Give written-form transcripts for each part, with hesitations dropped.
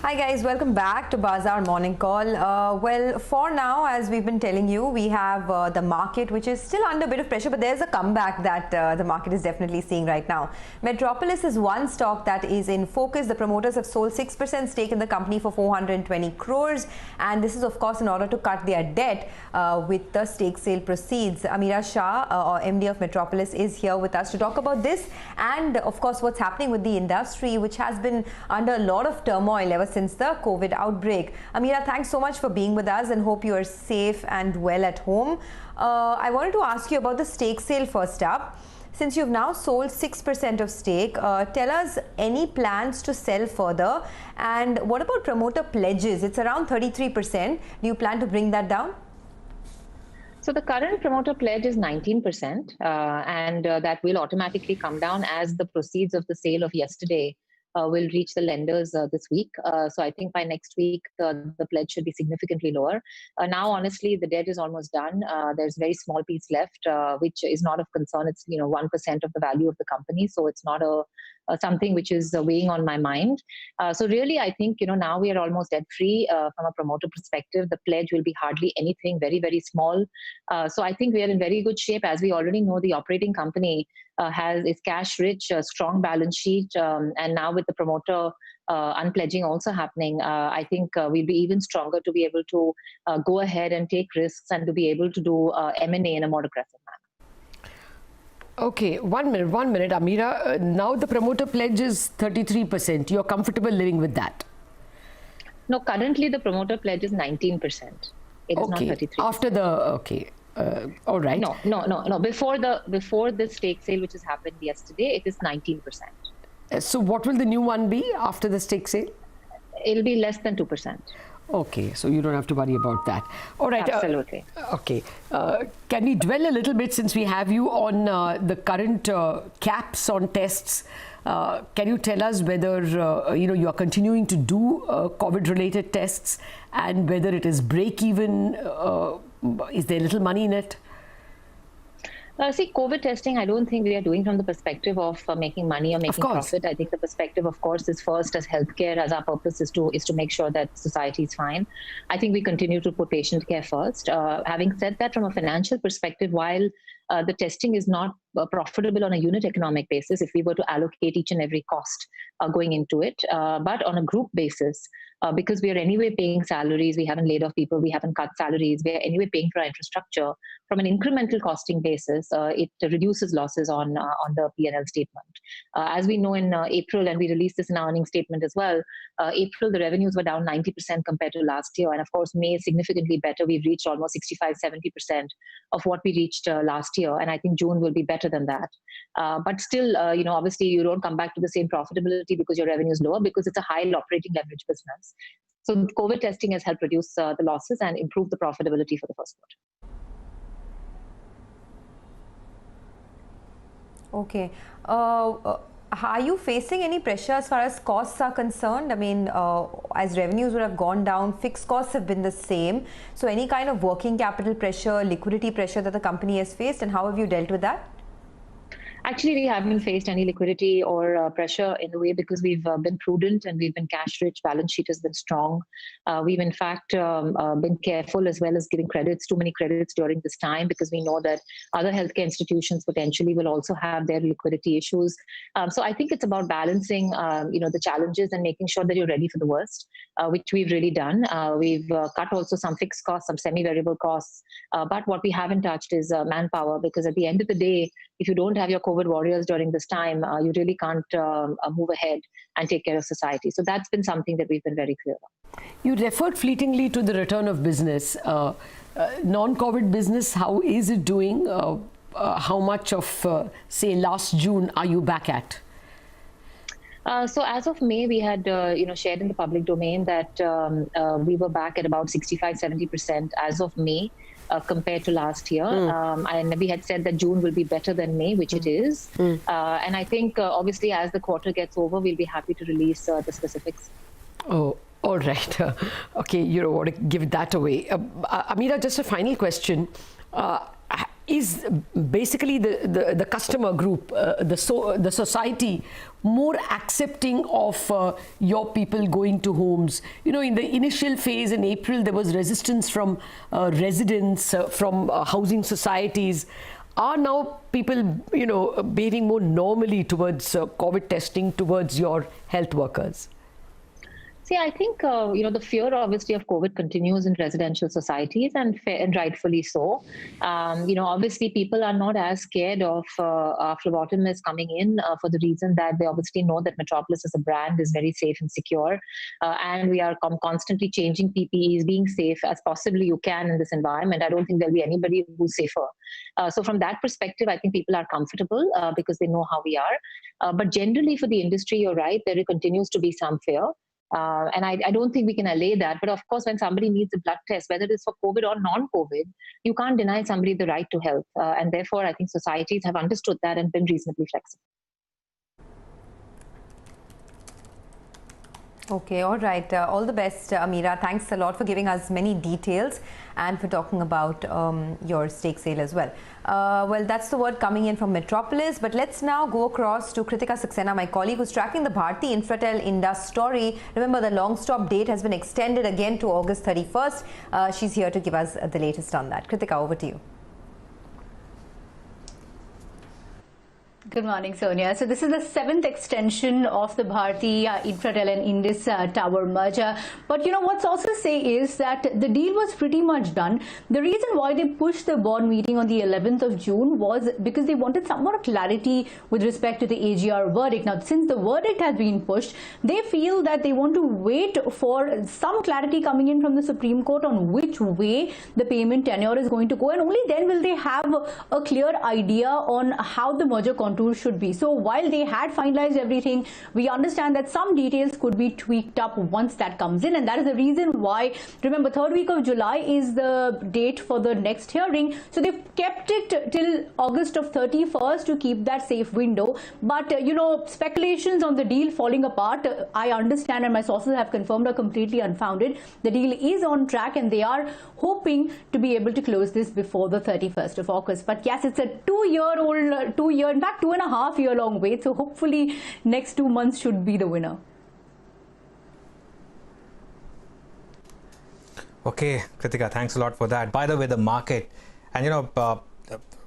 Hi guys, welcome back to Bazaar Morning Call. Well, for now, as we've been telling you, we have the market which is still under a bit of pressure, but there's a comeback that the market is definitely seeing right now. Metropolis is one stock that is in focus. The promoters have sold 6% stake in the company for 420 crores, and this is of course in order to cut their debt with the stake sale proceeds. Ameera Shah, MD of Metropolis, is here with us to talk about this and of course what's happening with the industry, which has been under a lot of turmoil ever since the COVID outbreak. Ameera, thanks so much for being with us and hope you are safe and well at home. I wanted to ask you about the stake sale first up. Since you've now sold 6% of stake, tell us any plans to sell further, and what about promoter pledges? It's around 33%. Do you plan to bring that down? So the current promoter pledge is 19%, and that will automatically come down as the proceeds of the sale of yesterday will reach the lenders this week. So I think by next week, the pledge should be significantly lower. Now, honestly, the debt is almost done. There's a very small piece left, which is not of concern. It's 1% of the value of the company, so it's not something which is weighing on my mind. So really, I think now we are almost debt free from a promoter perspective. The pledge will be hardly anything, very, very small. So I think we are in very good shape. As we already know, the operating company is cash rich, a strong balance sheet, and now with the promoter unpledging also happening, I think we'll be even stronger to be able to go ahead and take risks and to be able to do M&A in a more aggressive manner. Okay, one minute, Ameera. Now the promoter pledge is 33%. You're comfortable living with that? No, currently the promoter pledge is 19%. It is not 33%. After the all right. No. Before the stake sale, which has happened yesterday, it is 19%. So what will the new one be after the stake sale? It'll be less than 2%. Okay, so you don't have to worry about that. All right. Absolutely. Okay. Can we dwell a little bit, since we have you, on the current caps on tests? Can you tell us whether you are continuing to do COVID-related tests, and whether it is break-even? Is there little money in it? See, COVID testing, I don't think we are doing from the perspective of making money or making profit. I think the perspective, of course, is first as healthcare, as our purpose is to make sure that society is fine. I think we continue to put patient care first. Having said that, from a financial perspective, while the testing is not profitable on a unit economic basis if we were to allocate each and every cost going into it, but on a group basis, because we are anyway paying salaries, we haven't laid off people, we haven't cut salaries, we are anyway paying for our infrastructure. From an incremental costing basis, it reduces losses on the P&L statement. As we know in April, and we released this in our earnings statement as well, April, the revenues were down 90% compared to last year. And of course, May is significantly better. We've reached almost 65-70% of what we reached last year. And I think June will be better than that. But still, obviously, you don't come back to the same profitability because your revenue is lower, because it's a high operating leverage business. So COVID testing has helped reduce the losses and improve the profitability for the first quarter. Okay. Are you facing any pressure as far as costs are concerned? I mean, as revenues would have gone down, fixed costs have been the same. So any kind of working capital pressure, liquidity pressure that the company has faced, and how have you dealt with that? Actually, we haven't faced any liquidity or pressure in the way, because we've been prudent and we've been cash rich. Balance sheet has been strong. We've in fact been careful, as well as giving too many credits during this time, because we know that other healthcare institutions potentially will also have their liquidity issues. So I think it's about balancing, the challenges and making sure that you're ready for the worst, which we've really done. We've cut also some fixed costs, some semi-variable costs. But what we haven't touched is manpower, because at the end of the day, if you don't have your COVID warriors during this time, you really can't move ahead and take care of society. So that's been something that we've been very clear on. You referred fleetingly to the return of business. Non-COVID business, how is it doing? How much of, say, last June are you back at? So as of May, we had shared in the public domain that we were back at about 65-70% as of May. Compared to last year. And we had said that June will be better than May, which it is. And I think, obviously, as the quarter gets over, we'll be happy to release the specifics. Oh, all right. Okay, you don't want to give that away. Ameera, just a final question. is basically the customer group, the society, more accepting of your people going to homes? You know, in the initial phase in April, there was resistance from residents, from housing societies. Are now people, you know, behaving more normally towards COVID testing, towards your health workers? See, I think, the fear obviously of COVID continues in residential societies and rightfully so. Obviously people are not as scared of phlebotomists coming in for the reason that they obviously know that Metropolis as a brand is very safe and secure. And we are constantly changing PPEs, being safe as possibly you can in this environment. I don't think there'll be anybody who's safer. So from that perspective, I think people are comfortable because they know how we are. But generally for the industry, you're right, there continues to be some fear. And I don't think we can allay that. But of course, when somebody needs a blood test, whether it's for COVID or non-COVID, you can't deny somebody the right to health. And therefore, I think societies have understood that and been reasonably flexible. Okay, all right. All the best, Ameera. Thanks a lot for giving us many details and for talking about your stake sale as well. Well, that's the word coming in from Metropolis. But let's now go across to Kritika Saxena, my colleague, who's tracking the Bharti Infratel Indus story. Remember, the long stop date has been extended again to August 31st. She's here to give us the latest on that. Kritika, over to you. Good morning, Sonia. So this is the 7th extension of the Bharti Infratel and Indus Tower merger. But you know what's also say is that the deal was pretty much done. The reason why they pushed the board meeting on the 11th of June was because they wanted some more clarity with respect to the AGR verdict. Now, since the verdict has been pushed, they feel that they want to wait for some clarity coming in from the Supreme Court on which way the payment tenure is going to go, and only then will they have a clear idea on how the merger contours should be. So while they had finalized everything, we understand that some details could be tweaked up once that comes in, and that is the reason why, remember, 3rd week of July is the date for the next hearing. So they've kept it till August of 31st to keep that safe window. But speculations on the deal falling apart, I understand, and my sources have confirmed, are completely unfounded. The deal is on track and they are hoping to be able to close this before the 31st of August. But yes, it's a 2-year, in fact 2.5-year long wait. So hopefully next 2 months should be the winner. Okay, Kritika, thanks a lot for that. By the way, the market, and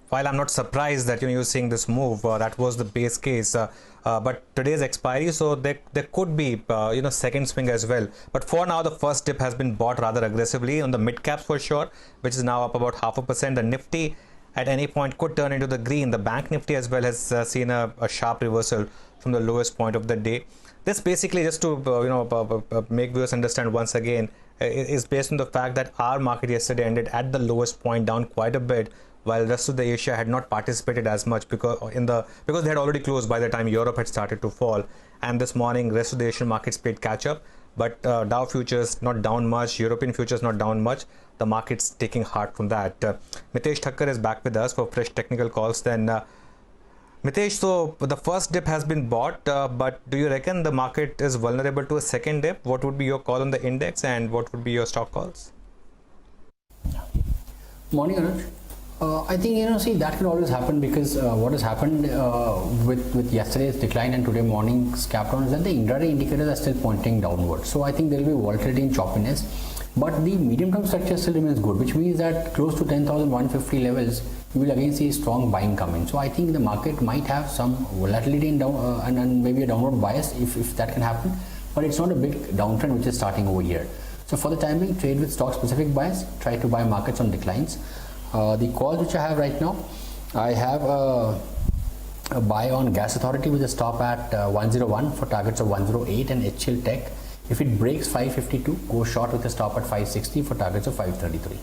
while I'm not surprised that you're seeing this move, that was the base case. But today's expiry, so there could be second swing as well. But for now, the first dip has been bought rather aggressively on the mid caps for sure, which is now up about 0.5%. The Nifty at any point could turn into the green. The Bank Nifty as well has seen a sharp reversal from the lowest point of the day. This basically, just to make viewers understand once again, is based on the fact that our market yesterday ended at the lowest point, down quite a bit, while the rest of the Asia had not participated as much because they had already closed by the time Europe had started to fall. And this morning, rest of the Asian markets played catch up. But Dow futures not down much, European futures not down much. The market's taking heart from that. Mitesh Thakkar is back with us for fresh technical calls. Then, Mitesh, so the first dip has been bought, but do you reckon the market is vulnerable to a second dip? What would be your call on the index and what would be your stock calls? Morning, Anuj. I think, see, that can always happen because what has happened with yesterday's decline and today morning's cap down is that the intraday indicators are still pointing downwards. So I think there will be volatility and choppiness, but the medium-term structure still remains good, which means that close to 10,150 levels, you will again see strong buying coming. So I think the market might have some volatility and maybe a downward bias if that can happen, but it's not a big downtrend which is starting over here. So for the time being, trade with stock-specific bias, try to buy markets on declines. The calls which I have right now, I have a buy on Gas Authority with a stop at 101 for targets of 108, and HCL Tech, if it breaks 552, go short with a stop at 560 for targets of 533.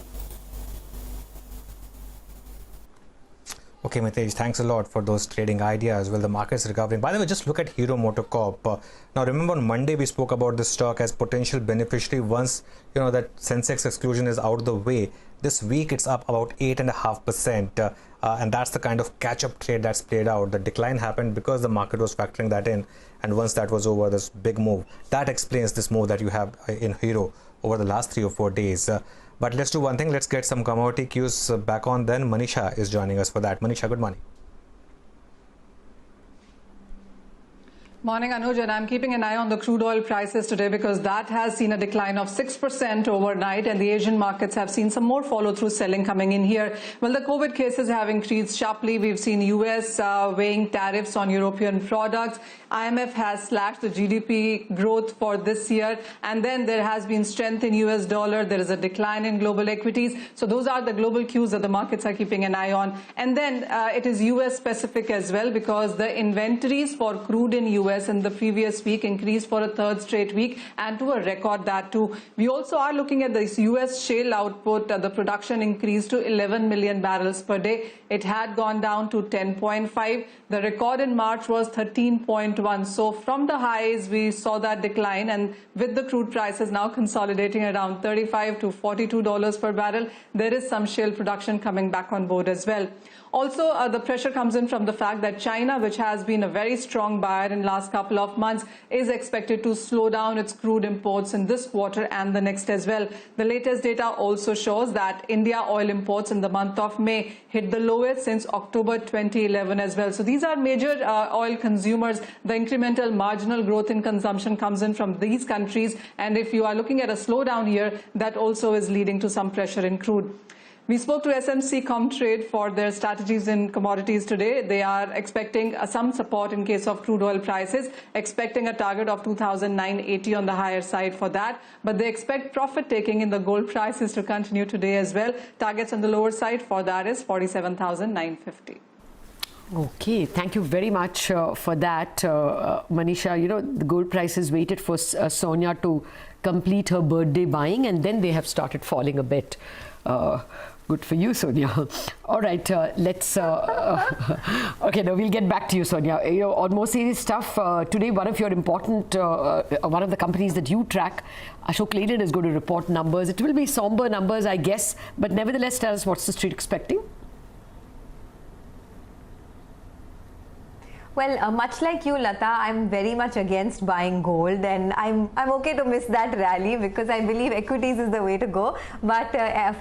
Okay, Mitesh, thanks a lot for those trading ideas. Well, the market's recovering. By the way, just look at Hero MotoCorp. Now, remember on Monday we spoke about this stock as potential beneficiary once that Sensex exclusion is out of the way. This week it's up about 8.5%, and that's the kind of catch-up trade that's played out. The decline happened because the market was factoring that in, and once that was over, this big move that explains this move that you have in Hero over the last 3 or 4 days. But let's do one thing. Let's get some commodity cues back on. Then Manisha is joining us for that. Manisha, good morning. Morning, Anuj, and I'm keeping an eye on the crude oil prices today because that has seen a decline of 6% overnight, and the Asian markets have seen some more follow-through selling coming in here. Well, the COVID cases have increased sharply. We've seen US weighing tariffs on European products. IMF has slashed the GDP growth for this year, and then there has been strength in US dollar. There is a decline in global equities. So those are the global cues that the markets are keeping an eye on. And then it is US specific as well, because the inventories for crude in US in the previous week increased for a third straight week, and to a record that too. We also are looking at this US shale output. The production increased to 11 million barrels per day. It had gone down to 10.5. The record in March was 13.1. So from the highs, we saw that decline, and with the crude prices now consolidating around $35 to $42 per barrel, there is some shale production coming back on board as well. Also, the pressure comes in from the fact that China, which has been a very strong buyer in the last couple of months, is expected to slow down its crude imports in this quarter and the next as well. The latest data also shows that India oil imports in the month of May hit the lowest since October 2011 as well. So these are major oil consumers. The incremental marginal growth in consumption comes in from these countries, and if you are looking at a slowdown here, that also is leading to some pressure in crude. We spoke to SMC Comtrade for their strategies in commodities today. They are expecting some support in case of crude oil prices, expecting a target of 2,980 on the higher side for that. But they expect profit taking in the gold prices to continue today as well. Targets on the lower side for that is 47,950. Okay, thank you very much for that, Manisha. You know, the gold prices waited for Sonia to complete her birthday buying, and then they have started falling a bit. Good for you, Sonia. All right, let's. Okay, now we'll get back to you, Sonia. You know, on more serious stuff, today one of your important, one of the companies that you track, Ashok Leyland, is going to report numbers. It will be somber numbers, I guess, but nevertheless, tell us what's the street expecting. Well, much like you, Lata, I'm very much against buying gold, and I'm okay to miss that rally because I believe equities is the way to go. But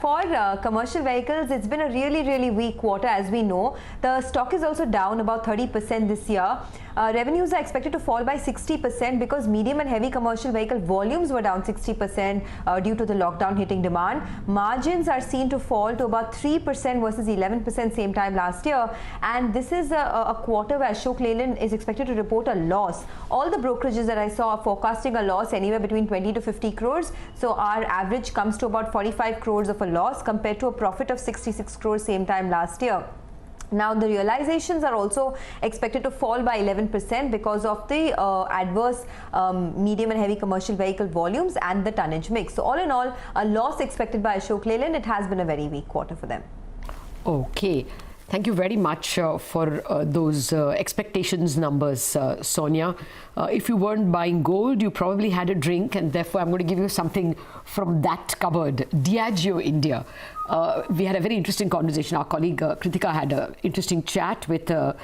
for commercial vehicles, it's been a really weak quarter, as we know. The stock is also down about 30% this year. Revenues are expected to fall by 60% because medium and heavy commercial vehicle volumes were down 60% due to the lockdown hitting demand. Margins are seen to fall to about 3% versus 11% same time last year. And this is a quarter where Ashok Leyland is expected to report a loss. All the brokerages that I saw are forecasting a loss anywhere between 20 to 50 crores. So our average comes to about 45 crores of a loss compared to a profit of 66 crores same time last year. Now, the realizations are also expected to fall by 11% because of the adverse medium and heavy commercial vehicle volumes and the tonnage mix. So, all in all, a loss expected by Ashok Leyland. It has been a very weak quarter for them. Okay. Thank you very much for those expectations numbers, Sonia. If you weren't buying gold, you probably had a drink, and therefore I'm going to give you something from that cupboard. Diageo India. We had a very interesting conversation. Our colleague Kritika had an interesting chat with the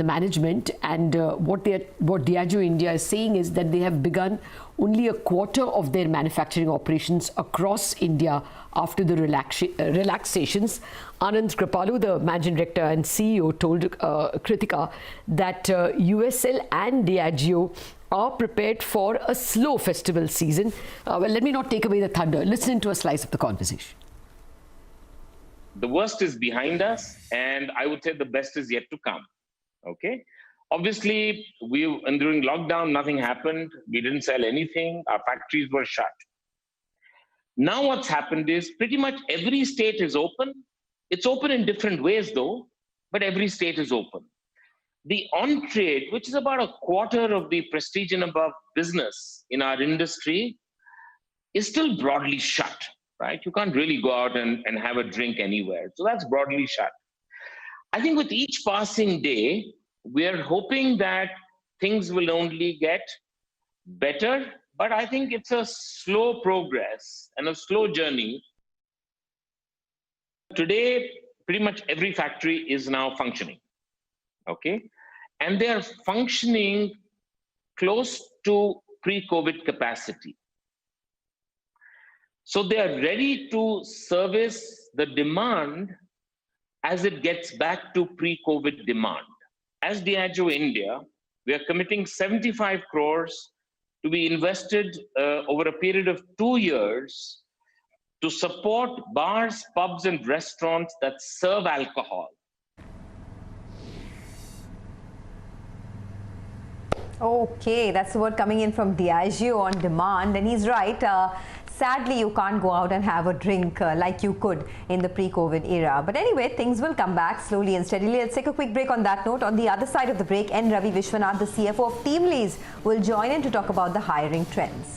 management, and what Diageo India is saying is that they have begun only a quarter of their manufacturing operations across India after the relaxations. Anand Kripalu, the managing director and CEO, told Kritika that USL and Diageo are prepared for a slow festival season. Well, let me not take away the thunder. Listen to a slice of the conversation. The worst is behind us, and I would say the best is yet to come. Okay. Obviously, during lockdown, nothing happened. We didn't sell anything. Our factories were shut. Now what's happened is pretty much every state is open. It's open in different ways though, but every state is open. The on-trade, which is about a quarter of the prestige and above business in our industry, is still broadly shut, right? You can't really go out and have a drink anywhere. So that's broadly shut. I think with each passing day, we're hoping that things will only get better, but I think it's a slow progress and a slow journey. Today, pretty much every factory is now functioning, okay? And they're functioning close to pre-COVID capacity. So they are ready to service the demand as it gets back to pre-COVID demand. As Diageo India, we are committing 75 crores to be invested over a period of 2 years to support bars, pubs, and restaurants that serve alcohol. Okay, that's the word coming in from Diageo on demand, and he's right. Sadly, you can't go out and have a drink like you could in the pre-COVID era. But anyway, things will come back slowly and steadily. Let's take a quick break on that note. On the other side of the break, N. Ravi Vishwanath, the CFO of TeamLease, will join in to talk about the hiring trends.